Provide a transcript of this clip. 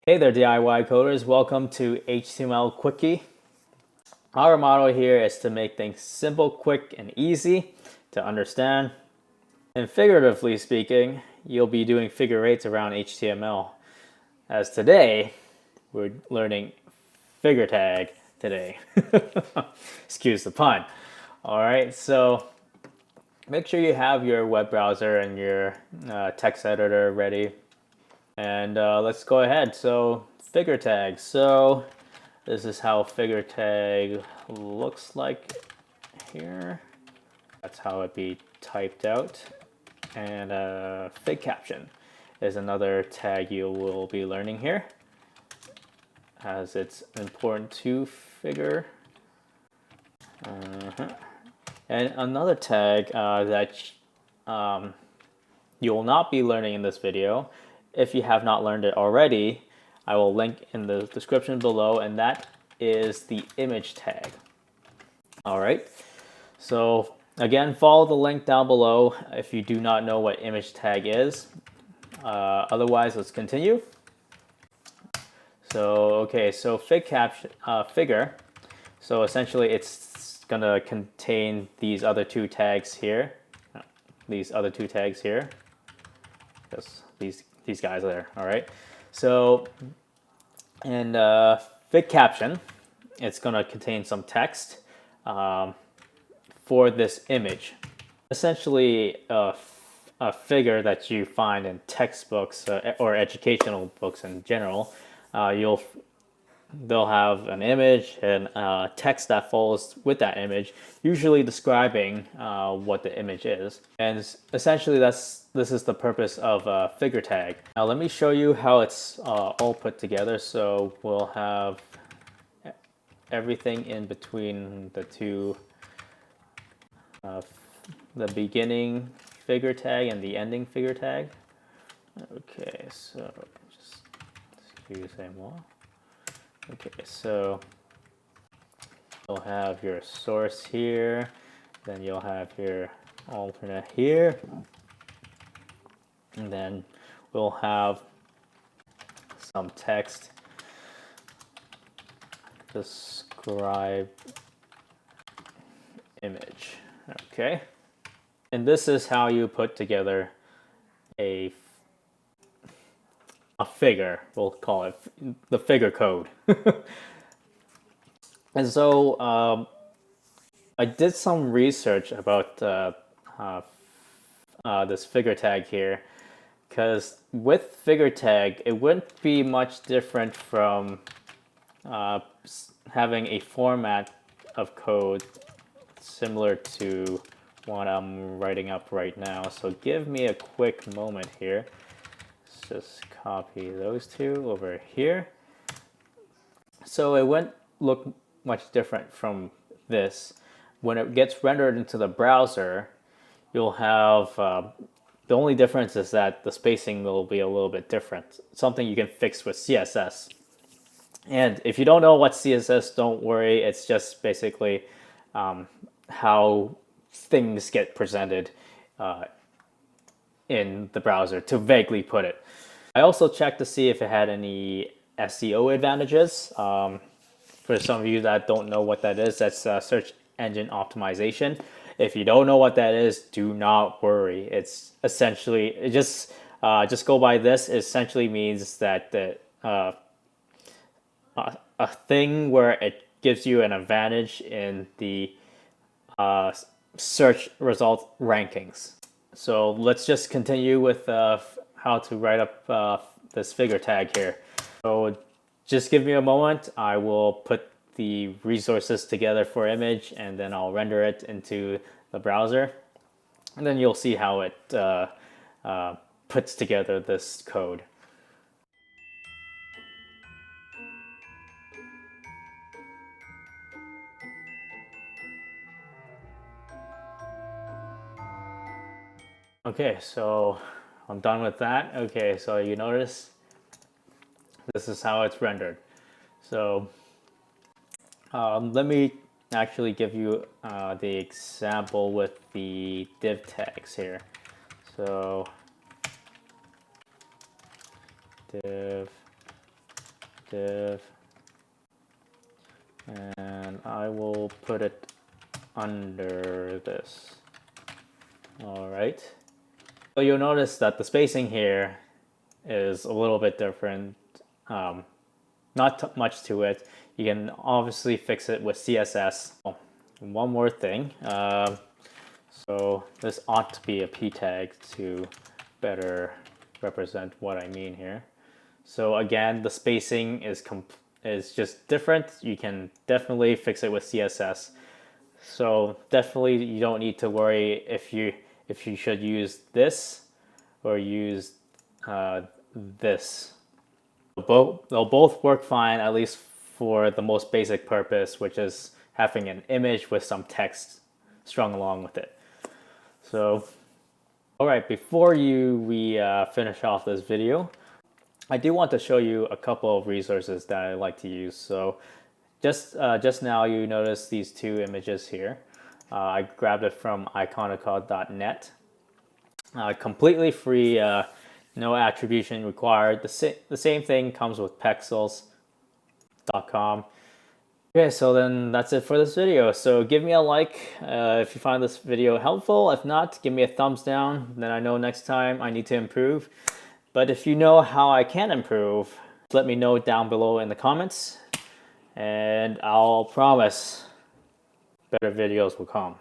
Hey there DIY coders, welcome to HTML Quickie. Our motto here is to make things simple, quick, and easy to understand. And figuratively speaking, you'll be doing figure eights around HTML. As today, we're learning figure tag today. Excuse the pun. Alright, so make sure you have your web browser and your text editor ready. And let's go ahead. So figure tag. So this is how figure tag looks like here. That's how it be typed out. And figcaption is another tag you will be learning here, as it's important to figure. And another tag that you will not be learning in this video, if you have not learned it already, I will link in the description below, and that is the image tag. Alright, so again, follow the link down below if you do not know what image tag is. Otherwise, let's continue. So, okay, so figure. So essentially it's gonna contain these other two tags here. These guys there. All right. So, and figcaption, it's gonna contain some text for this image. Essentially, a figure that you find in textbooks or educational books in general. They'll have an image and text that follows with that image, usually describing what the image is. And essentially this is the purpose of a figure tag. Now let me show you how it's all put together. So we'll have everything in between the two, the beginning figure tag and the ending figure tag. Okay, so just do the same one. Okay, so you'll have your source here, then you'll have your alternate here, and then we'll have some text, describe image. Okay, and this is how you put together a figure, we'll call it the figure code. And so I did some research about this figure tag here, because with figure tag it wouldn't be much different from having a format of code similar to what I'm writing up right now. So give me a quick moment here. Just copy those two over here. So it won't look much different from this. When it gets rendered into the browser, you'll have the only difference is that the spacing will be a little bit different. Something you can fix with CSS. And if you don't know what CSS, don't worry. It's just basically how things get presented in the browser, to vaguely put it. I also checked to see if it had any SEO advantages. For some of you that don't know what that is, that's search engine optimization. If you don't know what that is, do not worry. It's essentially, just go by this. It essentially means that a thing where it gives you an advantage in the search result rankings. So let's just continue with how to write up this figure tag here. So just give me a moment. I will put the resources together for image, and then I'll render it into the browser. And then you'll see how it puts together this code. Okay, so I'm done with that. Okay, so you notice this is how it's rendered. So let me actually give you the example with the div tags here. So div div, and I will put it under this. All right. So you'll notice that the spacing here is a little bit different. Not much to it. You can obviously fix it with CSS. Oh, one more thing. So this ought to be a p tag to better represent what I mean here. So again, the spacing is just different. You can definitely fix it with CSS. So definitely you don't need to worry if you should use this or use this. They'll both work fine, at least for the most basic purpose, which is having an image with some text strung along with it. So, all right, before we finish off this video, I do want to show you a couple of resources that I like to use. So just now you notice these two images here. I grabbed it from iconica.net. Completely free, no attribution required. The same thing comes with pexels.com. Okay, so then that's it for this video. So give me a like if you find this video helpful. If not, give me a thumbs down. Then I know next time I need to improve. But if you know how I can improve, let me know down below in the comments. And I'll promise better videos will come.